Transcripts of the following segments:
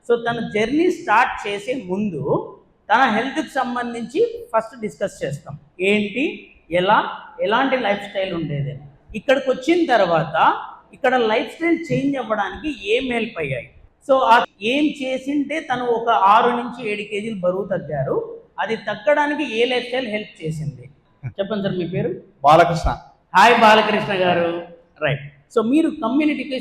So తన journey start చేసే ముందు తన హెల్త్కి సంబంధించి ఫస్ట్ డిస్కస్ చేస్తాం. ఏంటి, ఎలాంటి లైఫ్ స్టైల్ ఉండేది. ఇక్కడికి వచ్చిన తర్వాత ఇక్కడ లైఫ్ స్టైల్ చేంజ్ అవ్వడానికి ఏం హెల్ప్ అయ్యాయి, సో ఏం చేసింటే తను ఒక 6 నుంచి 7 కేజీలు బరువు తగ్గారు, అది తగ్గడానికి ఏ లైఫ్ స్టైల్ హెల్ప్ చేసింది. చెప్పండి సార్, మీ పేరు? బాలకృష్ణ. హాయ్ బాలకృష్ణ గారు. రైట్. సో మీరు కమ్యూనిటీకి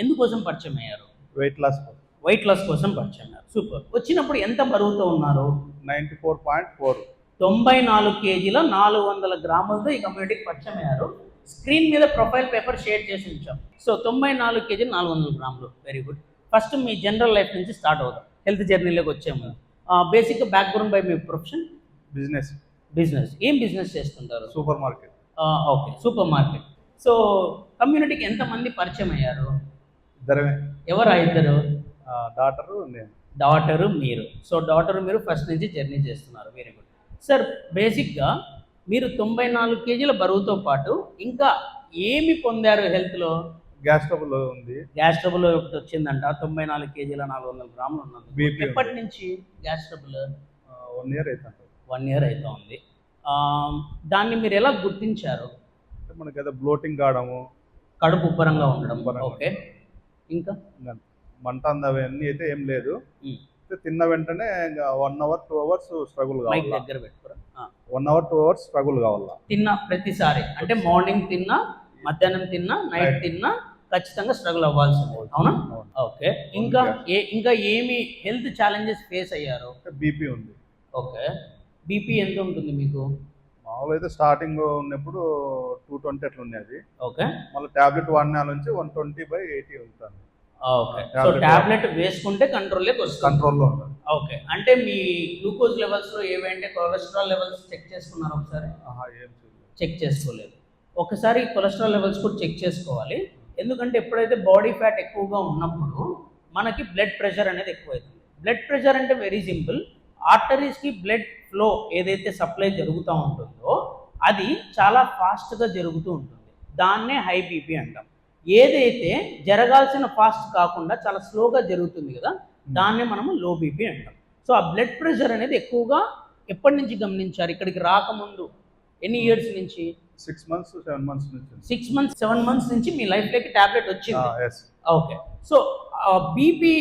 ఎందుకోసం పరిచయం అయ్యారు? వెయిట్ లాస్ కోసం పరిచయం అయ్యారు. సూపర్. వచ్చినప్పుడు ఎంత బరువుతో ఉన్నారు? 94.4. 94 కేజీల 400 గ్రాములతో ఈ కమ్యూనిటీకి పరిచయం అయ్యారు. స్క్రీన్ మీద ప్రొఫైల్ పేపర్ షేర్ చేసి ఉంచాం. సో 94 కేజీలు 400 గ్రాములు. Very good. ఫస్ట్ మీ జనరల్ లైఫ్ నుంచి స్టార్ట్ అవుతాం, హెల్త్ జర్నీలోకి వచ్చాము. బేసిక్గా background by me profession? Business. ఏం బిజినెస్ చేస్తుంటారు? Super market. Okay, super market. So కమ్యూనిటీకి ఎంతమంది పరిచయం అయ్యారు? ఇద్దరమే. ఎవరు ఇద్దరు? డాటరు మీరు. సో డాటర్ మీరు ఫస్ట్ నుంచి జర్నీ చేస్తున్నారు. Very good sir. బేసిక్గా మీరు 94 కేజీల బరువుతో పాటు ఇంకా ఏమి పొందారు హెల్త్లో? గ్యాస్ ట్రబుల్ ఉంది. గ్యాస్ ట్రబుల్ ఒకటి వచ్చిందంట. 94 కేజీల 400 గ్రాములు ఉన్నది. ఎప్పటి నుంచి గ్యాస్ ట్రబుల్? 1 ఇయర్ అవుతుంది. 1 ఇయర్ అవుతా ఉంది. దాన్ని మీరు ఎలా గుర్తించారు? మనకి ఏదో బ్లోటింగ్ కావడము, కడుపు ఉబ్బరంగా ఉండడం. ఓకే, ఇంకా మంట అవన్నీ అయితే ఏం లేదు. తిన్న వెంటనే 1 అవర్ 2 అవర్స్ స్ట్రగుల్ కావాలి. దగ్గర పెట్టుకోరా. 1 అవర్ 2 అవర్స్ స్ట్రగుల్ కావాలా తిన్న ప్రతిసారి? అంటే మార్నింగ్ తిన్నా, మధ్యాహ్నం తిన్నా, నైట్ తిన్నా ఖచ్చితంగా స్ట్రగుల్ అవ్వాల్సింది, అవునా? ఓకే. ఇంకా ఏమి హెల్త్ ఛాలెంజెస్ ఫేస్ అయ్యారు? బీపీ ఉంది. ఓకే. బీపీ ఎంత ఉంటుంది మీకు? మామూలు అయితే స్టార్టింగ్ ఉన్నప్పుడు 220 అట్లా ఉండేది. ఓకే. మళ్ళీ టాబ్లెట్ వాడిన నుంచి 120/80 ఉంటాను. ఓకే. సో టాబ్లెట్ వేసుకుంటే కంట్రోల్లోకి వస్తుంది. కంట్రోల్లో ఉంటుంది. ఓకే. అంటే మీ గ్లూకోజ్ లెవెల్స్లో ఏవంటే కొలెస్ట్రాల్ లెవెల్స్ చెక్ చేసుకున్నారు ఒకసారి? ఏం చెక్ చేసుకోలేదు. ఒకసారి కొలెస్ట్రాల్ లెవెల్స్ కూడా చెక్ చేసుకోవాలి. ఎందుకంటే ఎప్పుడైతే బాడీ ఫ్యాట్ ఎక్కువగా ఉన్నప్పుడు మనకి బ్లడ్ ప్రెషర్ అనేది ఎక్కువవుతుంది. బ్లడ్ ప్రెషర్ అంటే వెరీ సింపుల్. ఆర్టరీస్కి బ్లడ్ ఫ్లో ఏదైతే సప్లై జరుగుతూ ఉంటుందో అది చాలా ఫాస్ట్గా జరుగుతూ ఉంటుంది. దాన్నే హై బీపీ అంటాం. ఏదైతే జరగాల్సిన ఫాస్ట్ కాకుండా చాలా స్లోగా జరుగుతుంది కదా, దాన్నే మనము లో బీపీ అంటాం. సో ఆ బ్లడ్ ప్రెషర్ అనేది ఎక్కువగా ఎప్పటి నుంచి గమనించారు? ఇక్కడికి రాకముందు ఎన్ని ఇయర్స్ నుంచి? 6 months 7 months నుంచి. 6 months 7 months నుంచి మీ లైఫ్లోకి టాబ్లెట్ వచ్చింది. ఓకే. సో బీపీ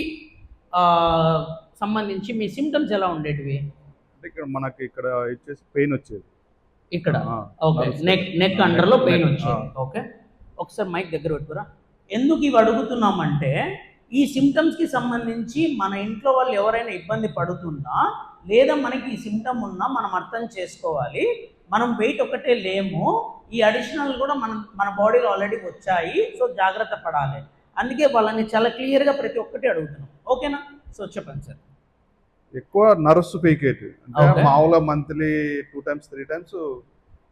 సంబంధించి మీ సిమ్టమ్స్ ఎలా ఉండేటివి? అంటే ఇక్కడ మనకి ఇక్కడ ఇచ్చేసి పెయిన్ వచ్చేది ఇక్కడ. ఓకే. నెక్ అండర్లో పెయిన్ వచ్చేది. ఓకే. ఒకసారి మైక్ దగ్గర పెట్టుకురా. ఎందుకు ఇవి అడుగుతున్నామంటే ఈ సిమ్టమ్స్కి సంబంధించి మన ఇంట్లో వాళ్ళు ఎవరైనా ఇబ్బంది పడుతున్నా లేదా మనకి ఈ సిమ్టమ్ ఉన్నా మనం అర్థం చేసుకోవాలి. మనం వెయిట్ ఒకటే లేము, ఈ అడిషనల్ కూడా మన బాడీలో ఆల్రెడీ వచ్చాయి. సో జాగ్రత్త పడాలి. అందుకే వాళ్ళని చాలా క్లియర్గా ప్రతి ఒక్కటి అడుగుతున్నాం. ఓకేనా? సో చెప్పండి సార్. ఎక్కువ నర్వ్స్ పీకేటి అంటే మామూలుగా మంత్లీ 2 times 3 times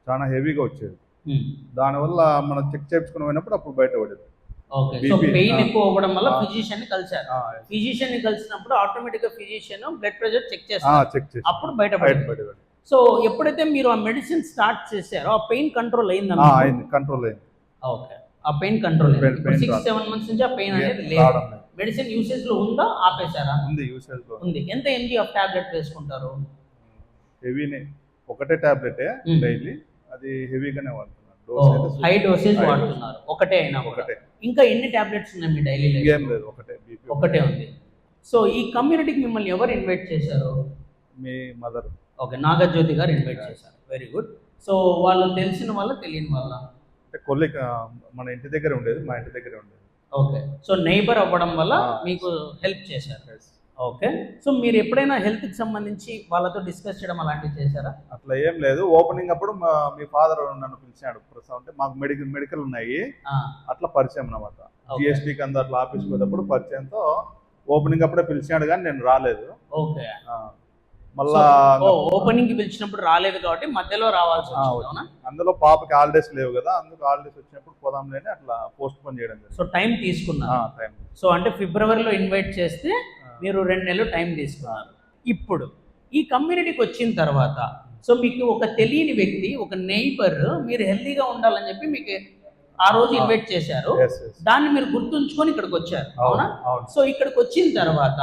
చాలా హెవీగా వచ్చేది. దానివల్ల మనం చెక్ చేసుకుని పోయినప్పుడు అప్పుడు బయటపడేది. ఓకే. సో పెయిన్ ఎక్కువ అవ్వడం వల్ల ఫిజిషియన్ని కలిసారు. ఫిజిషియన్ని కలిసినప్పుడు ఆటోమేటిక్గా ఫిజిషియన్ బ్లడ్ ప్రెషర్ చెక్ చేస్తారు, అప్పుడు బయటపడేది. సో ఎప్పుడైతే మీరు ఆ మెడిసిన్ స్టార్ట్ చేశారో ఆ పెయిన్ కంట్రోల్ అయిందా? కంట్రోల్ అయింది. ఓకే. ఆ పెయిన్ కంట్రోల్ అయింది. 6-7 months నుంచి ఆ పెయిన్ అనేది లేదు. మెడిసిన్ యూసేజ్ లో ఉందా, ఆపేశారా? ఉంది, యూసేజ్ లో ఉంది. ఎంత mg ఆఫ్ టాబ్లెట్ వేసుకుంటారు? హెవీనే, ఒకటే టాబ్లెట్ డైలీ, అది హెవీగానే వాడుతున్నారు. హై డోసేజ్ వాడుతున్నారు. ఒకటే అయినా ఒకటే. ఇంకా ఎన్ని టాబ్లెట్స్ ఉన్నాయి మీ డైలీ లైఫ్? ఏం లేదు, ఒకటే ఉంది. సో ఈ కమ్యూనిటీకి మిమ్మల్ని ఎవరు ఇన్వైట్ చేశారు? మీ మదర్. ఓకే. నాగజ్యోతి గారు ఇన్వైట్ చేశారు. Very good. సో వాళ్ళు తెలిసిన వాళ్ళ తెలియని వాళ్ళ? అంటే కొలీగ్, మన ఇంటి దగ్గర ఉండేది, మా ఇంటి దగ్గర ఉండేది. ఓకే. సో నైబర్ అవ్వడం వల్ల మీకు హెల్ప్ చేశారు. ఓకే. సో మీరు ఎప్పుడైనా హెల్త్కి సంబంధించి వాళ్ళతో డిస్కస్ చేయడం అలాంటివి చేశారా? అట్లా ఏం లేదు. ఓపెనింగ్ అప్పుడు మీ ఫాదర్ నన్ను పిలిచాడు. ప్రస్తుతం అంటే మాకు మెడికల్ ఉన్నాయి, అట్లా పరిచయం అన్నమాట. జిఎస్టీ కింద అట్లా ఆఫీస్కి పోయేటప్పుడు పరిచయంతో ఓపెనింగ్ అప్పుడే పిలిచాడు, కానీ నేను రాలేదు. ఓకే. మళ్ళా ఓపెనింగ్ కి పిలిచినప్పుడు రాలేదు కాబట్టి మధ్యలో రావాల్సి వచ్చింది. అందులో పాపకి హాలిడేస్ లేవు కదా, అందుకు హాలిడేస్ వచ్చినప్పుడు పోదాంలేని అట్లా పోస్ట్ పోన్ చేయడం జరిగింది. సో టైం తీసుకున్నా. సో అంటే ఫిబ్రవరిలో ఇన్వైట్ చేస్తే మీరు 2 నెలలు టైం తీసుకున్నారు. ఇప్పుడు ఈ కమ్యూనిటీకి వచ్చిన తర్వాత సో మీకు ఒక తెలియని వ్యక్తి, ఒక నైబర్ మీరు హెల్తీగా ఉండాలని చెప్పి మీకు ఆ రోజు ఇన్వైట్ చేశారు. దాన్ని మీరు గుర్తుంచుకొని ఇక్కడికి వచ్చారు, అవునా? సో ఇక్కడికి వచ్చిన తర్వాత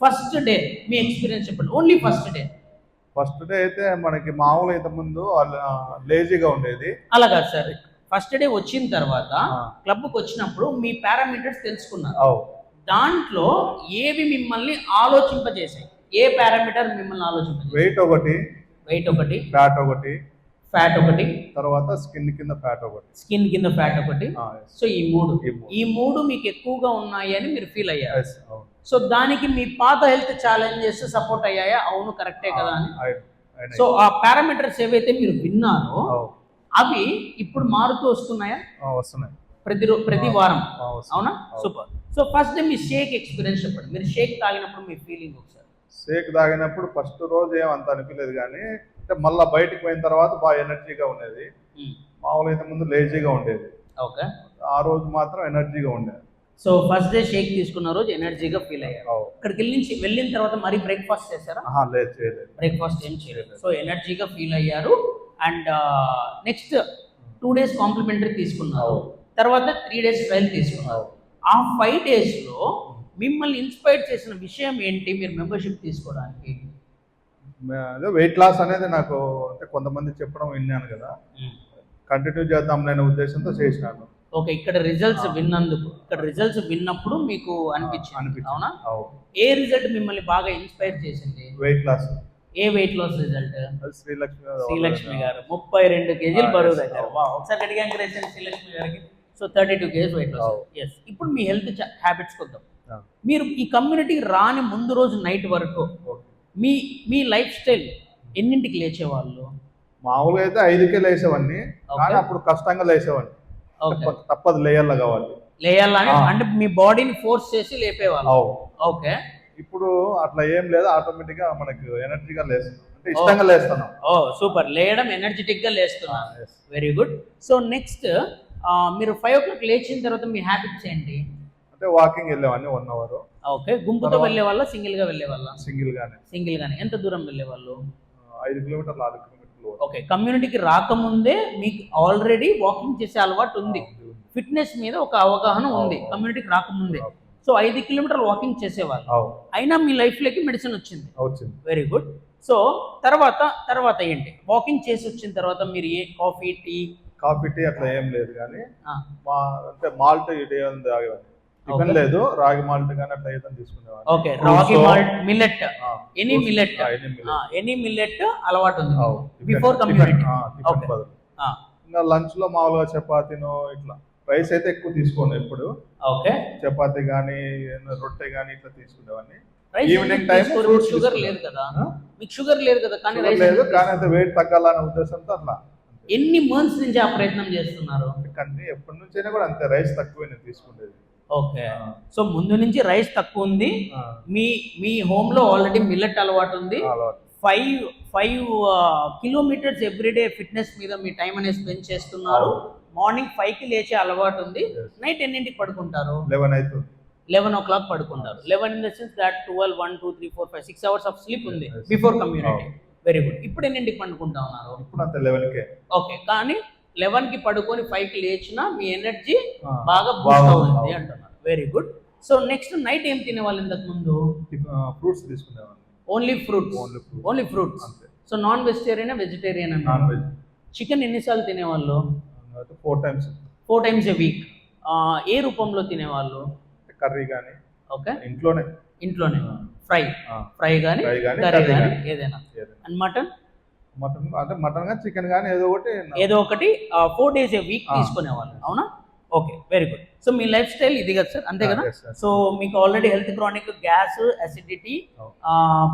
ఫస్ట్ డే మీ ఎక్స్పీరియన్స్ చెప్పండి, only first day. First day అయితే మనకి మామూలు ఇంత ముందు లేజీగా ఉండేది. అలా కాదు సార్, ఫస్ట్ డే వచ్చిన తర్వాత క్లబ్కి వచ్చినప్పుడు మీ పారామీటర్స్ తెలుసుకున్నారు, దాంట్లో ఏవి మిమ్మల్ని ఆలోచింపజేసాయి? ఏ పారామీటర్ మిమ్మల్ని ఆలోచింపజేసాయి? వెయిట్ ఒకటి, ఫ్యాట్ ఒకటి, తర్వాత స్కిన్ కింద ఫ్యాట్ ఒకటి. సో ఈ మూడు మీకు ఎక్కువగా ఉన్నాయి అని మీరు ఫీల్ అయ్యారు. సో దానికి మీ పాత హెల్త్ ఛాలెంజెస్ సపోర్ట్ అయ్యాయా? అవును, కరెక్టే కదా అని. సో ఆ పారామీటర్స్ ఏవైతే మీరు విన్నారో అవి ఇప్పుడు మారుతూ వస్తున్నాయా? వస్తున్నాయి ప్రతి వారం. అవునా? సూపర్. సో ఫస్ట్ డే మీ షేక్ ఎక్స్పీరియన్స్ చెప్పండి. మీరు షేక్ తాగినప్పుడు మీ ఫీలింగ్ ఒకసారి. షేక్ తాగినప్పుడు ఫస్ట్ రోజు ఏమంత అనిపించలేదు, కానీ అంటే మళ్ళీ బయటికి పోయిన తర్వాత బాగా ఎనర్జీగా ఉండేది. మామూలు అయితే ముందు లేజీగా ఉండేది. ఓకే. ఆ రోజు మాత్రం ఎనర్జీగా ఉండేది. సో ఫస్ట్ డే షేక్ తీసుకున్న రోజు ఎనర్జీగా ఫీల్ అయ్యారు. ఇక్కడికి వెళ్ళిన తర్వాత మరి బ్రేక్ఫాస్ట్ చేశారా? లేదు, చేయలేదు. బ్రేక్ఫాస్ట్ ఏం చేయలేదు. సో ఎనర్జీగా ఫీల్ అయ్యారు. అండ్ నెక్స్ట్ 2 days కాంప్లిమెంటరీ తీసుకున్నారు, తర్వాత 3 days ట్రయల్ తీసుకున్నారు. ఆ 5 daysలో మిమ్మల్ని ఇన్స్పైర్ చేసిన విషయం ఏంటి మీరు మెంబర్షిప్ తీసుకోవడానికి? అదే వెయిట్ లాస్ అనేది నాకు అంటే కొంతమంది చెప్పడం విన్నాను కదా, కంటిన్యూ చేద్దాం అనే ఉద్దేశంతో చేసినాను. ఓకే. ఇక్కడ రిజల్ట్స్ విన్నప్పుడు మీకు అనిపించింది, అవునా? ఏ రిజల్ట్ మిమ్మల్ని బాగా ఇన్స్పైర్ చేసింది? Weight loss. ఏ weight loss result? Srilakshmi garu 32 kgs బరువు తగ్గారు. ఒకసారి గట్టిగా ఎంకరేజ్ చేయండి శ్రీలక్ష్మి గారికి. So 32 kgs weight loss. Yes. ఇప్పుడు మీ హెల్త్ హ్యాబిట్స్ కొద్దాం. మీరు ఈ కమ్యూనిటీకి రాని ముందు రోజు నైట్ వరకు మీ లైఫ్ స్టైల్ ఎన్నింటికి లేచేవాళ్ళు? మామూలుగా అయితే 5కే లేసేవాడిని, కానీ అప్పుడు కష్టంగా లేసేవాడిని. తప్పదు, లేయాల కావాలి. లేయాలని అంటే మీ బాడీని ఫోర్స్ చేసి లేపేవాళ్ళు. ఓకే. ఇప్పుడు అట్లా ఏం లేదు, ఆటోమేటిక్ గా మనకు ఎనర్జీగా లేస్తున్నాం, అంటే ఇష్టంగా లేస్తున్నాం. సూపర్. లేయడం ఎనర్జెటిక్ గా లేస్తున్నాం. Very good. సో నెక్స్ట్ మీరు 5 o'clock లేచిన తర్వాత మీ హ్యాబిట్స్ ఏంటి? అంటే వాకింగ్ వెళ్ళేవాడిని 1 hour. ఓకే. గుంపుతో వెళ్ళే వాళ్ళ సింగిల్ గా వెళ్ళే వాళ్ళ? సింగిల్ గానే. ఎంత దూరం వెళ్ళే వాళ్ళు? 5 kilometers 6 kilometers. ఓకే. కమ్యూనిటీకి రాకముందే మీకు ఆల్రెడీ వాకింగ్ చేసే అలవాటు ఉంది, ఫిట్నెస్ మీద ఒక అవగాహన ఉంది కమ్యూనిటీకి రాకముందే. సో 5 kilometers వాకింగ్ చేసేవాళ్ళు, అయినా మీ లైఫ్లోకి మెడిసిన్ వచ్చింది. Very good. సో తర్వాత ఏంటి? వాకింగ్ చేసి వచ్చిన తర్వాత మీరు ఏ కాఫీ టీ అట్లా ఏం లేదు, కానీ అంటే మాల్ట్ ఇటు తాగేవాడిని. టిఫిన్ లేదు, రాగి మాల్ట్ కానీ అట్లా ఏదైనా తీసుకునేవాడిని. ఓకే. రాగి మాల్ట్, మిల్లెట్, ఎనీ మిల్లెట్ అలవాటు ఉంది బిఫోర్ కమ్యూనిటీ. ఇంకా లంచ్ లో మామూలుగా చపాతీనో ఇట్లా, రైస్ అయితే ఎక్కువ తీసుకోండి ఎప్పుడు. ఓకే. చపాతీ కానీ రొట్టె కానీ ఇట్లా తీసుకునేవాడిని. ఈవినింగ్ టైం షుగర్ లేదు కదా మీకు? షుగర్ లేదు కదా, కానీ రైస్ లేదు, కానీ అయితే వెయిట్ తగ్గాలనే ఉద్దేశంతో అట్లా. ఎన్ని మంత్స్ నుంచి ఆ ప్రయత్నం చేస్తున్నారు? ఎప్పటి నుంచైనా కూడా అంతే, రైస్ తక్కువ నేను తీసుకునేది. ఓకే. సో ముందు నుంచి రైస్ తక్కువ ఉంది. మీ హోమ్ లో ఆల్రెడీ మిల్లెట్ అలవాటు ఉంది. 5 kilometers ఎవ్రీడే ఫిట్నెస్ మీద మీ టైం అనేది స్పెండ్ చేస్తున్నారు. మార్నింగ్ 5కి లేచే అలవాటు ఉంది. నైట్ ఎన్నింటికి పడుకుంటారు? 11 o'clock పడుకుంటారు. 11 in the sense that 12, 1, 2, 3, 4, 5, 6 hours of sleep ఉంది బిఫోర్ కమ్యూనిటీ. Very good. ఇప్పుడు ఎన్నింటికి పడుకుంటా ఉన్నారు? ఇప్పుడు అంతే 11కే. ఓకే. కానీ 11కి పడుకొని 5కి లేచినా మీ ఎనర్జీ బాగా బూస్ట్ అవుతుంది అంటున్నారు. Very good. So next night ఏం తినేవాళ్ళు ఇంతకు ముందు? ఫ్రూట్స్ తీసుకునేవాళ్ళు. Only fruits. So non vegetarian vegetarian? Non veg. Chicken ఎన్నిసార్లు తినేవాళ్ళు? 4 times a week. ఏ రూపంలో తినేవాళ్ళు? కర్రీ కానీ. ఓకే. ఇంట్లోనే ఫ్రై కానీ కర్రీ కానీ ఏదైనా. అండ్ మటన్ అంటే మటన్ కానీ చికెన్ కానీ ఏదో ఒకటి 4 days a week తీసుకునేవాళ్ళు, అవునా? ఓకే. Very good. సో మీ లైఫ్ స్టైల్ ఇది కదా సార్, అంతే కదా? సో మీకు already health chronic, gas, acidity,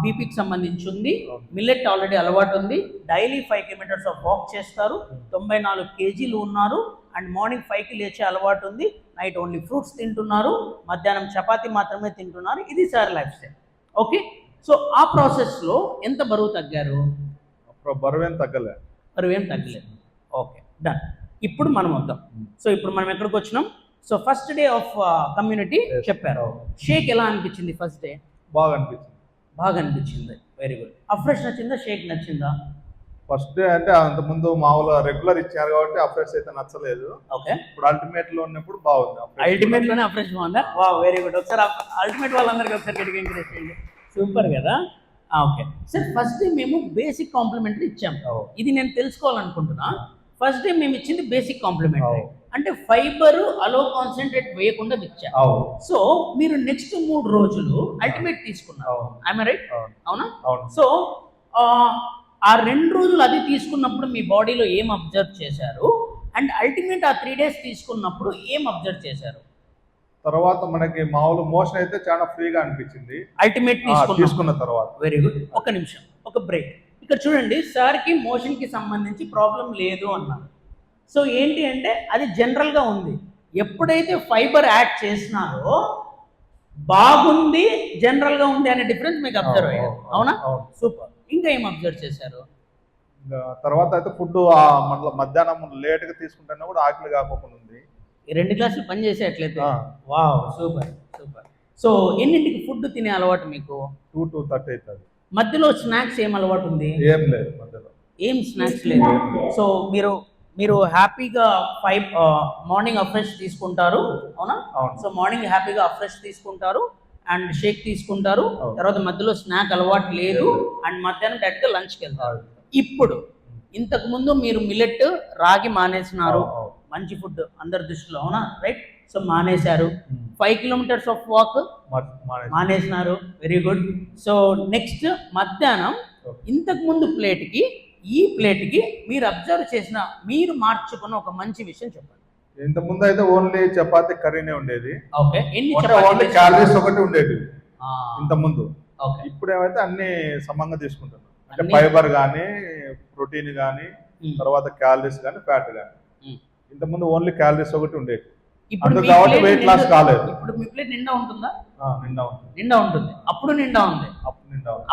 బీపీకి సంబంధించి ఉంది. మిల్లెట్ ఆల్రెడీ అలవాటు ఉంది. డైలీ 5 kilometers ఆఫ్ వాక్ చేస్తారు. 94 kgs ఉన్నారు. అండ్ మార్నింగ్ 5కి లేచే అలవాటు ఉంది. నైట్ ఓన్లీ ఫ్రూట్స్ తింటున్నారు. మధ్యాహ్నం చపాతీ మాత్రమే తింటున్నారు. ఇది sir life style. Okay. So ఆ ప్రాసెస్లో ఎంత బరువు తగ్గారు? బరువేం తగ్గలేదు. Okay, done. ఇప్పుడు మనం వద్దాం. సో ఇప్పుడు మనం ఎక్కడికి వచ్చినాం? So first day of community చెప్పారు. షేక్ ఎలా అనిపించింది? ఫస్ట్ డే బాగా అనిపించింది. Very good. అఫ్రెష్ నచ్చిందా? షేక్ నచ్చిందా? ఫస్ట్ డే అంటే అంతకుముందు మామూలుగా రెగ్యులర్ ఇచ్చారు కాబట్టి అఫ్రెష్ అయితే నచ్చలేదు. ఓకే. ఇప్పుడు అల్టిమేట్ లో ఉన్నప్పుడు బాగుంది. అల్టిమేట్ లోనే అఫ్రెష్ బాగుందా? వా, వెరీ గుడ్. ఒకసారి అల్టిమేట్ వాళ్ళందరికీ ఒకసారి గట్టిగా ఎంకరేజ్ చేయండి. సూపర్ కదా. ఓకే సార్, ఫస్ట్ డే మేము బేసిక్ కాంప్లిమెంటరీ ఇచ్చాము. ఇది నేను తెలుసుకోవాలనుకుంటున్నా. ఫస్ట్ డే మేము ఇచ్చింది బేసిక్ కాంప్లిమెంటరీ, అంటే ఫైబర్ అలో కాన్సన్ట్రేట్ వేయకుండా ఇచ్చాం. సో మీరు నెక్స్ట్ 3 రోజులు అల్టిమేట్ తీసుకున్నారు, ఐఎమ్ రైట్? అవునా? సో ఆ 2 రోజులు అది తీసుకున్నప్పుడు మీ బాడీలో ఏం అబ్జర్వ్ చేశారు, అండ్ అల్టిమేట్ ఆ 3 days తీసుకున్నప్పుడు ఏం అబ్జర్వ్ చేశారు? తర్వాత మనకి మామూలు మోషన్ అయితే చాలా ఫ్రీగా అనిపించింది అల్టిమేట్ తీసుకున్న తర్వాత. Very good. ఒక నిమిషం, ఒక బ్రేక్. ఇక్కడ చూడండి, సార్కి మోషన్కి సంబంధించి ప్రాబ్లం లేదు అన్నారు. సో ఏంటి అంటే అది జనరల్గా ఉంది. ఎప్పుడైతే ఫైబర్ యాడ్ చేసినారో బాగుంది, జనరల్గా ఉంది అనే డిఫరెన్స్ మీకు అబ్జర్వ్ అయ్యారు, అవునా? సూపర్. ఇంకా ఏం అబ్జర్వ్ చేశారు? తర్వాత అయితే ఫుడ్ మధ్యాహ్నం లేట్గా తీసుకుంటున్నా కూడా ఆకలి కాకుండా ఉంది. ఈ 2 గ్లాసులు పని చేసేట్లయితే వావ్, సూపర్ సూపర్. సో ఎన్నింటికి ఫుడ్ తినే అలవాటు మీకు? 2-2:30 అవుతుంది. మధ్యలో స్నాక్స్ ఏం అలవాటు ఉంది? ఏం లేదు, మధ్యలో ఏం స్నాక్స్ లేదు. సో మీరు హ్యాపీగా మార్నింగ్ అఫ్రెష్ తీసుకుంటారు, అవునా? సో మార్నింగ్ హ్యాపీగా అఫ్రెష్ తీసుకుంటారు అండ్ షేక్ తీసుకుంటారు, తర్వాత మధ్యలో స్నాక్ అలవాటు లేదు, అండ్ మధ్యాహ్నం డైరెక్ట్గా లంచ్కి వెళ్తారు. ఇప్పుడు ఇంతకు ముందు మీరు మిల్లెట్ రాగి మానేసినారు, మంచి ఫుడ్ అందరి దృష్టిలో, అవునా? రైట్. సో మానేశారు. 5 kilometers ఆఫ్ వాక్ మానేసినారు, వెరీ గుడ్. సో నెక్స్ట్ మధ్యాహ్నం ఇంతకు ముందు ప్లేట్కి ఈ ప్లేట్కి మీరు అబ్జర్వ్ చేసిన, మీరు మార్చుకున్న ఒక మంచి విషయం చెప్పండి. ఇంత ముందు అయితే ఓన్లీ చపాతి కర్రీనే ఉండేది. ఓకే, ఎన్ని ఓన్లీ క్యాలరీస్ ఒకటి ఉండేది ఇంత ముందు. ఓకే, ఇప్పుడు ఏమైతే అన్ని సమంగా తీసుకుంటున్నాం, అంటే ఫైబర్ కానీ, ప్రోటీన్ కానీ, తర్వాత క్యాలరీస్ కానీ, ఫ్యాట్ కానీ. ఇంత ముందు ఓన్లీ క్యాలరీస్ ఒకటి ఉండేది. ఇప్పుడు కాబట్టి వెయిట్ లాస్ కాలేదు. ఇప్పుడు మీ ప్లేట్ నిండా ఉంటుందా? నిండా ఉంటుంది. అప్పుడు నిండా ఉంది,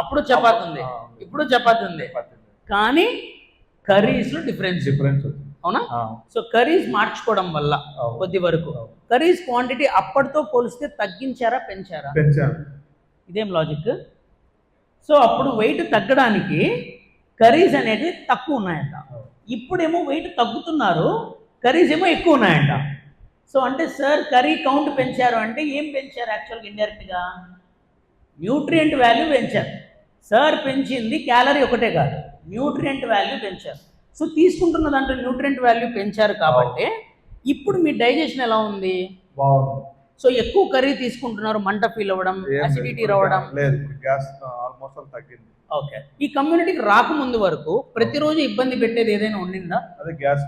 అప్పుడు చపాతి ఉంది, ఇప్పుడు చపాతి ఉంది, కానీ కర్రీస్ లో డిఫరెన్స్, అవునా? సో కర్రీస్ మార్చుకోవడం వల్ల కొద్ది వరకు కర్రీస్ క్వాంటిటీ అప్పటితో పోలిస్తే తగ్గించారా, పెంచారా? ఇదేం లాజిక్? సో అప్పుడు వెయిట్ తగ్గడానికి కర్రీస్ అనేది తక్కువ ఉన్నాయంట, ఇప్పుడేమో వెయిట్ తగ్గుతున్నారు, కర్రీస్ ఏమో ఎక్కువ ఉన్నాయంట. సో అంటే సార్ కర్రీ కౌంట్ పెంచారు అంటే ఏం పెంచారు? యాక్చువల్గా ఇండైరెక్ట్గా న్యూట్రియంట్ వాల్యూ పెంచారు. సార్ పెంచింది క్యాలరీ ఒకటే కాదు, న్యూట్రియంట్ వాల్యూ పెంచారు. సో తీసుకుంటున్న దాంట్లో న్యూట్రియంట్ వాల్యూ పెంచారు కాబట్టి ఇప్పుడు మీ డైజెషన్ ఎలా ఉంది? సో ఎక్కువ కర్రీ తీసుకుంటున్నారు, మంట ఫీల్ అవ్వడం, అసిడిటీ రావడం లేదు, గ్యాస్ ఆల్మోస్ట్ తగ్గింది. ఓకే, ఈ కమ్యూనిటీకి రాకముందు వరకు ప్రతిరోజు ఇబ్బంది పెట్టేది ఏదైనా ఉండిందా? అదే గ్యాస్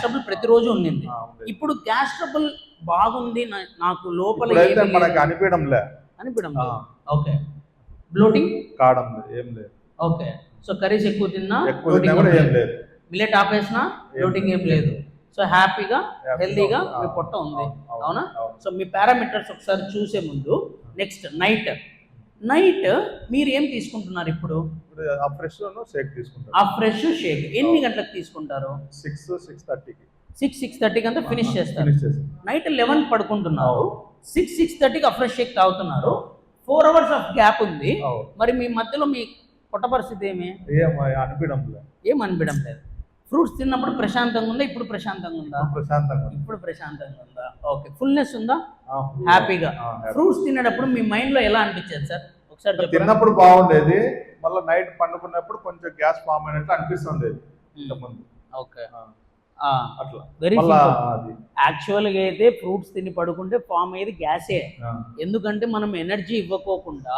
ట్రబుల్ ప్రతిరోజు ఉండింది. ఇప్పుడు గ్యాస్ ట్రబుల్ బాగుంది, నాకు లోపల మనకి అనిపించడం ఓకే, బ్లోటింగ్ కావడం ఏం లేదు. ఓకే, సో కర్రీస్ ఎక్కువ తిన్నా ఏం లేదు, మిల్లెట్ ఆపేసినా బ్లోటింగ్ ఏం లేదు. సో హ్యాపీగా హెల్దీగా మీ పొట్ట ఉంది, అవునా? సో మీ పారామీటర్స్ ఒకసారి చూసే ముందు నెక్స్ట్ నైట్ మీరు ఏం తీసుకుంటున్నారు? ఇప్పుడు ఫ్రెష్ షేక్ ఎన్ని గంటలకు తీసుకుంటారు? 6-6:30 అంతా ఫినిష్ చేస్తారు. నైట్ 11 పడుకుంటున్నారు, 6-6:30కి ఫ్రెష్ షేక్ తాగుతున్నారు, 4 hours ఆఫ్ గ్యాప్ ఉంది. మరి మీ మధ్యలో మీ పొట్ట పరిస్థితి ఏం అనిపించడం లేదు? ఫ్రూట్స్ తిన్నప్పుడు ప్రశాంతంగా ఉందా? ఇప్పుడు ప్రశాంతంగా ఉందా? ఇప్పుడు ప్రశాంతంగా ఉందా? ఓకే, ఫుల్నెస్ ఉందా? హ్యాపీగా. ఫ్రూట్స్ తినేటప్పుడు మీ మైండ్ లో ఎలా అనిపించేది సార్? ఒకసారి తిన్నప్పుడు బాగుండేది, మళ్ళీ నైట్ పండుకున్నప్పుడు కొంచెం గ్యాస్ ఫామ్ అయినట్లు అనిపిస్తుంది. ఓకే, అట్లా వెరీ యాక్చువల్గా అయితే ఫ్రూట్స్ తిని పడుకుంటే ఫామ్ అయ్యేది గ్యాసే. ఎందుకంటే మనం ఎనర్జీ ఇవ్వకోకుండా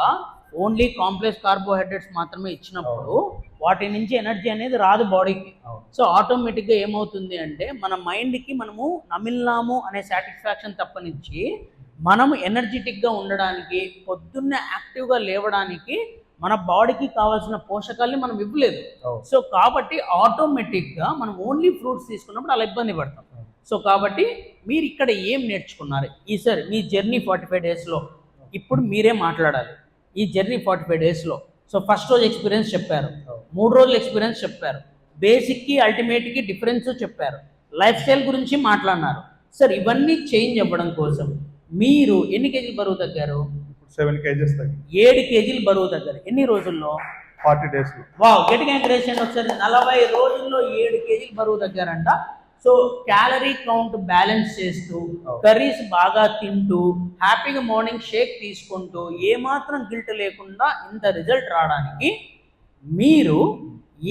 ఓన్లీ కాంప్లెక్స్ కార్బోహైడ్రేట్స్ మాత్రమే ఇచ్చినప్పుడు వాటి నుంచి ఎనర్జీ అనేది రాదు బాడీకి. సో ఆటోమేటిక్గా ఏమవుతుంది అంటే మన మైండ్కి మనము నమిలినాము అనే సాటిస్ఫాక్షన్ తప్పనిచ్చి మనము ఎనర్జెటిక్గా ఉండడానికి, పొద్దున్నే యాక్టివ్గా లేవడానికి మన బాడీకి కావాల్సిన పోషకాల్ని మనం ఇవ్వలేదు. సో కాబట్టి ఆటోమేటిక్గా మనం ఓన్లీ ఫ్రూట్స్ తీసుకున్నప్పుడు అలా ఇబ్బంది పడతాం. సో కాబట్టి మీరు ఇక్కడ ఏం నేర్చుకున్నారు ఈసారి మీ జర్నీ 45 daysలో? ఇప్పుడు మీరే మాట్లాడాలి. ఈ జర్నీ 45 daysలో సో ఫస్ట్ రోజు ఎక్స్పీరియన్స్ చెప్పారు, 3 రోజుల ఎక్స్పీరియన్స్ చెప్పారు, బేసిక్కి అల్టిమేట్కి డిఫరెన్స్ చెప్పారు, లైఫ్ స్టైల్ గురించి మాట్లాడినారు. సార్ ఇవన్నీ చేంజ్ అవ్వడం కోసం మీరు ఎన్ని కేజీలు బరువు తగ్గారు? 7 kgs 7 కేజీలు బరువు తగ్గారు. ఎన్ని రోజుల్లో? 40 days. వావ్, గట్టిగా ఎంకరేజ్ చేయండి ఒకసారి. 40 రోజుల్లో 7 కేజీలు బరువు తగ్గారంట. సో క్యాలరీ కౌంట్ బ్యాలెన్స్ చేస్తూ కర్రీస్ బాగా తింటూ హ్యాపీగా మార్నింగ్ షేక్ తీసుకుంటూ ఏమాత్రం గిల్ట్ లేకుండా ఇంత రిజల్ట్ రావడానికి మీరు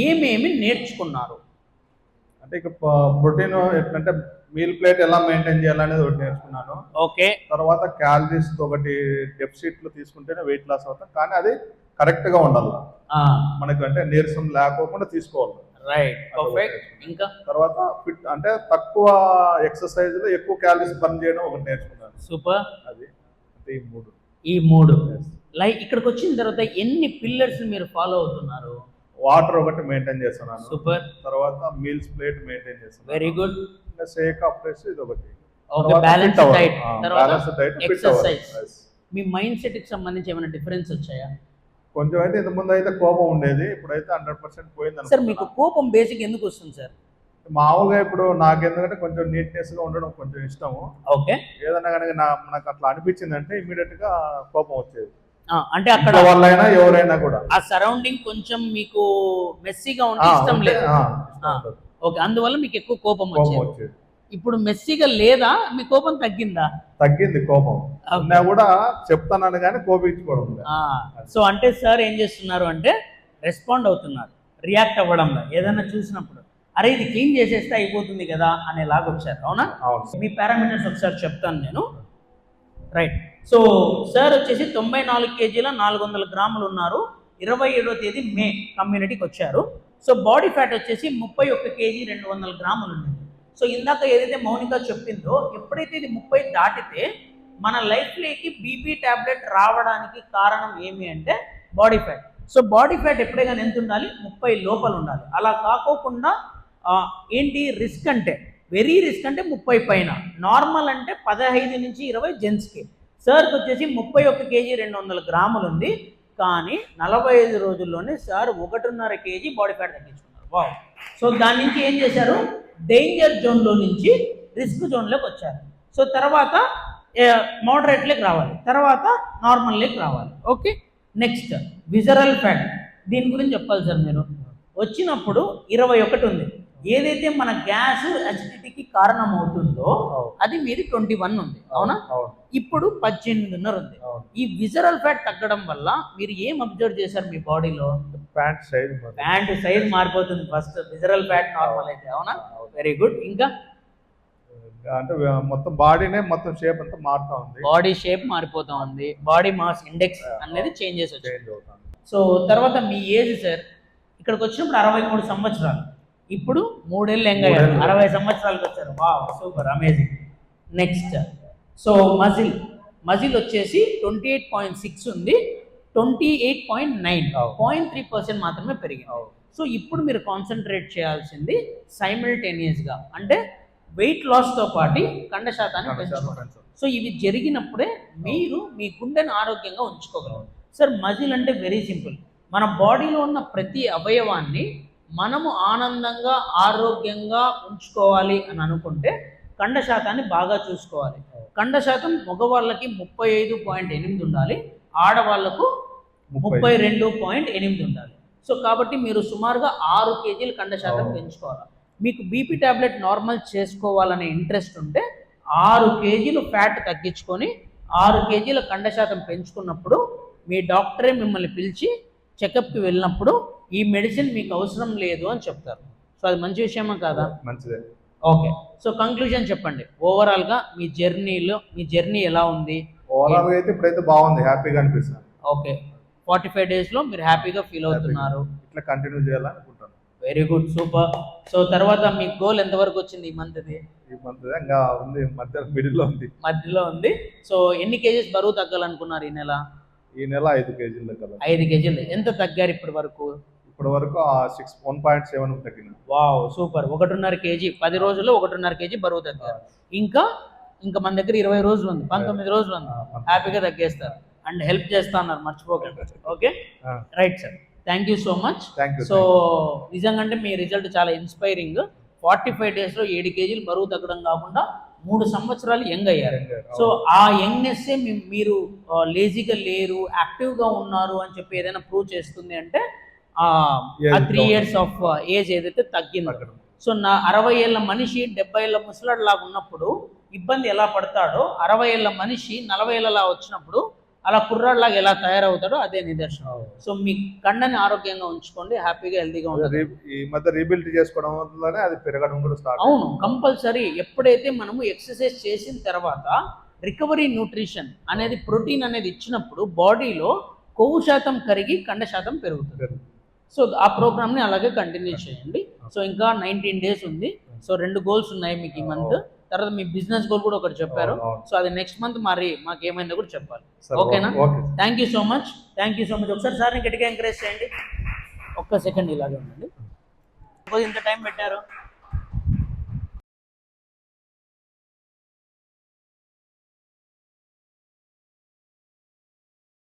ఏమేమి నేర్చుకున్నారు? అంటే ఇక ప్రోటీన్ ఎట్లంటే మీల్ ప్లేట్ ఎలా మెయింటైన్ చేయాలనేది ఒకటి నేర్చుకున్నాను. ఓకే. తర్వాత క్యాలరీస్ ఒకటి డెఫిసిట్లు తీసుకుంటేనే వెయిట్ లాస్ అవుతాం, కానీ అది కరెక్ట్ గా ఉండాలి. మనకు అంటే నీరసం లేకోకుండా తీసుకోవాలి. Right, perfect. ఇంకా తర్వాత ఫిట్ అంటే తక్కువ ఎక్సర్సైజ్ లో ఎక్కువ క్యాలరీస్ బర్న్ చేయడం ఒకటి నేర్చుకున్నాను. సూపర్. అది అంటే ఈ మూడు లైక్ ఇక్కడికి వచ్చిన తర్వాత ఎన్ని పిల్లర్స్ మీరు ఫాలో అవుతున్నారు? వాటర్ ఒకటి మెయింటైన్ చేస్తున్నాను. సూపర్. తర్వాత మీల్స్ ప్లేట్ మెయింటైన్ చేస్తున్నాను. Very good. షేక్ అప్ ఇది ఒకటి. Okay, balance diet. Balance diet, exercise. మీ మైండ్ సెట్ కి సంబంధించి ఏమైనా డిఫరెన్స్ వచ్చాయా? కొంచెం అయితే ఇంత ముందు అయితే కోపం ఉండేది, ఇప్పుడైతే 100% పోయింది. సార్ మీకు కోపం బేసిక్ ఎందుకు వస్తుంది సార్? మామూలుగా ఇప్పుడు నాకు ఎందుకంటే కొంచెం నీట్నెస్ గా ఉండడం కొంచెం ఇష్టము. ఓకే. ఏదన్నా కానీ నాకు అట్లా అనిపించింది అంటే ఇమీడియట్ గా కోపం వచ్చేది. అంటే అక్కడ వాళ్ళైనా ఎవరైనా కూడా ఆ సరౌండింగ్ కొంచెం మీకు మెస్సీగా ఉంటే ఇష్టం లేదు. ఓకే, అందువల్ల మీకు ఎక్కువ కోపం వచ్చేది. ఇప్పుడు మెస్సీగా లేదా, మీ కోపం తగ్గిందా? తగ్గింది కోపం. ఉన్నా కూడా చెప్తానని కానీ కోపించుకోవడం. సో అంటే సార్ ఏం చేస్తున్నారు అంటే రెస్పాండ్ అవుతున్నారు, రియాక్ట్ అవ్వడంలో. ఏదైనా చూసినప్పుడు అరే ఇది క్లీన్ చేసేస్తే అయిపోతుంది కదా అనేలాగా వచ్చారు. అవునా? మీ పారామీటర్స్ ఒకసారి చెప్తాను నేను. రైట్. సో సార్ వచ్చేసి 94 kg 400 గ్రాములు ఉన్నారు. 27వ తేదీ మే కమ్యూనిటీకి వచ్చారు. సో బాడీ ఫ్యాట్ వచ్చేసి 31 kg 200 గ్రాములు ఉంది. సో ఇందాక ఏదైతే మౌనిక చెప్పిందో, ఎప్పుడైతే ఇది 30 దాటితే మన లైఫ్లోకి బీపీ ట్యాబ్లెట్ రావడానికి కారణం ఏమి అంటే body fat. So body fat ఎప్పుడైనా ఎంత ఉండాలి? 30 లోపల ఉండాలి. అలా కాకోకుండా ఏంటి రిస్క్ అంటే, వెరీ రిస్క్ అంటే 30 పైన, నార్మల్ అంటే 15 నుంచి 20 జెంట్స్కి. సార్కి వచ్చేసి 31 kg 200 గ్రాములు ఉంది, కానీ 45 రోజుల్లోనే సార్ 1.5 kg బాడీ ఫ్యాట్ తగ్గించుకున్నారు. వావ్. సో దాని నుంచి ఏం చేశారు? డేంజర్ జోన్లో నుంచి రిస్క్ జోన్లోకి వచ్చారు. సో తర్వాత మోడరేట్లోకి రావాలి, తర్వాత నార్మల్లోకి రావాలి. ఓకే. Next visceral fat. దీని గురించి చెప్పాలి సార్ మీరు. వచ్చినప్పుడు 21 ఉంది. ఏదైతే మన గ్యాస్ అసిడిటీకి కారణం అవుతుందో అది మీది 21 ఉంది. అవునా? ఇప్పుడు 18.5 ఉంది. ఈ విజరల్ ఫ్యాట్ తగ్గడం వల్ల మీరు ఏం అబ్జర్వ్ చేశారు మీ బాడీలో? ప్యాంట్ సైజ్ మారిపోతుంది ఫస్ట్, విజరల్ ఫ్యాట్ నార్మల్ అయితే. అవునా? Very good. ఇంకా అంటే మొత్తం బాడీనే మొత్తం షేప్ అంతా మారుతా ఉంది. బాడీ షేప్ మారిపోతా ఉంది. బాడీ మాస్ ఇండెక్స్ అనేది చేంజెస్ వచ్చాయి. సో తర్వాత మీ ఏజ్ సార్ ఇక్కడికి వచ్చినప్పుడు 63 సంవత్సరాలు, ఇప్పుడు 3 ఏళ్ళు ఎంగయ్యారు, 60 సంవత్సరాలకు వచ్చారు. Wow, super, amazing. Next so muscle వచ్చేసి 28.6 ఉంది, 28.9, 0.3% మాత్రమే పెరిగింది. సో ఇప్పుడు మీరు కాన్సన్ట్రేట్ చేయాల్సింది సైమల్టేనియస్గా అంటే వెయిట్ లాస్తో పాటు కండ శాతాన్ని పెంచుకోవడం. సో ఇవి జరిగినప్పుడే మీరు మీ గుండెను ఆరోగ్యంగా ఉంచుకోగలరు. సార్ మజిల్ అంటే వెరీ సింపుల్. మన బాడీలో ఉన్న ప్రతి అవయవాన్ని మనము ఆనందంగా ఆరోగ్యంగా ఉంచుకోవాలి అని అనుకుంటే కండ శాతాన్ని బాగా చూసుకోవాలి. కండ శాతం మగవాళ్ళకి 35.8 ఉండాలి, ఆడవాళ్లకు 32.8 ఉండాలి. సో కాబట్టి మీరు సుమారుగా 6 kg కండ శాతం పెంచుకోవాలి. మీకు బీపీ ట్యాబ్లెట్ నార్మల్ చేసుకోవాలనే ఇంట్రెస్ట్ ఉంటే 6 kg ఫ్యాట్ తగ్గించుకొని 6 kg కండ శాతం పెంచుకున్నప్పుడు మీ డాక్టరే మిమ్మల్ని పిలిచి చెకప్కి వెళ్ళినప్పుడు ఈ మెడిసిన్ మీకు అవసరం లేదు అని చెప్తారు. సో అది మంచి విషయమా కాదా? మంచిదే. ఓకే. సో కంక్లూజన్ చెప్పండి, ఓవరాల్గా మీ జర్నీ ఎలా ఉంది? ఓవరాల్గా అయితే ఇప్పుడైతే బాగుంది, హ్యాపీగా అనిపిస్తుంది. ఓకే, 45 డేస్లో మీరు హ్యాపీగా ఫీల్ అవుతున్నారు. ఇట్లా కంటిన్యూ చేయాలనుకుంటాను. Very good, super. సో తర్వాత మీ గోల్ ఎంతవరకు వచ్చింది ఈ మంత్? ఇంకా ఉంది, మధ్యలో ఉంది. సో ఎన్ని కేజీస్ బరువు తగ్గాలనుకున్నారు ఈ నెల? 5 kg 5 kg. ఎంత తగ్గారు ఇప్పటి వరకు? 1.7 తగ్గింది. Wow, super. 1.5 kg 10 రోజుల్లో 1.5 kg బరువు తగ్గారు. ఇంకా మన దగ్గర 20 రోజులు ఉంది, 19 రోజులు ఉంది, హ్యాపీగా తగ్గేస్తారు. అండ్ హెల్ప్ చేస్తా అన్నారు, మర్చిపోకండి. Okay, right sir, thank you so much. So నిజంగా అంటే మీ రిజల్ట్ చాలా ఇన్స్పైరింగ్. 45 డేస్లో 7 kg బరువు తగ్గడం కాకుండా 3 సంవత్సరాలు యంగ్ అయ్యారు. సో ఆ యంగ్నెస్సే మీరు లేజీగా లేరు, యాక్టివ్గా ఉన్నారు అని చెప్పి ఏదైనా ప్రూవ్ చేస్తుంది అంటే ఆ 3 years ఆఫ్ ఏజ్ ఏదైతే తగ్గిందో. సో 60 ఏళ్ళ మనిషి 70 ఏళ్ళ ముసలాడు లాగా ఉన్నప్పుడు ఇబ్బంది ఎలా పడతాడో 60 ఏళ్ళ మనిషి 40 ఏళ్ళలా వచ్చినప్పుడు అలా కుర్రాడిలాగా ఎలా తయారవుతాడో అదే నిదర్శనం. సో మీ కండని ఆరోగ్యంగా ఉంచుకోండి, హ్యాపీగా హెల్తీగా ఉంటుంది. ఈ మధ్య రీబిల్డ్ చేసుకోవడం వల్లనే అది పెరగడం కూడా స్టార్ట్. అవును, కంపల్సరీ. ఎప్పుడైతే మనము ఎక్సర్సైజ్ చేసిన తర్వాత రికవరీ న్యూట్రిషన్ అనేది ప్రోటీన్ అనేది ఇచ్చినప్పుడు బాడీలో కొవ్వు శాతం కరిగి కండ శాతం పెరుగుతుంది. సో ఆ ప్రోగ్రామ్ని అలాగే కంటిన్యూ చేయండి. సో ఇంకా 19 డేస్ ఉంది. సో 2 గోల్స్ ఉన్నాయి మీకు ఈ మంత్. తర్వాత మీ బిజినెస్ గోల్ కూడా ఒకటి చెప్పారు. సో అది నెక్స్ట్ మంత్ మరి మాకు ఏమైందో కూడా చెప్పాలి. ఓకేనా? Thank you so much. ఒకసారి సార్ని గట్టిగా ఎంకరేజ్ చేయండి. ఒక్క సెకండ్ ఇలాగే ఉండండి. ఇంత టైం పెట్టారు.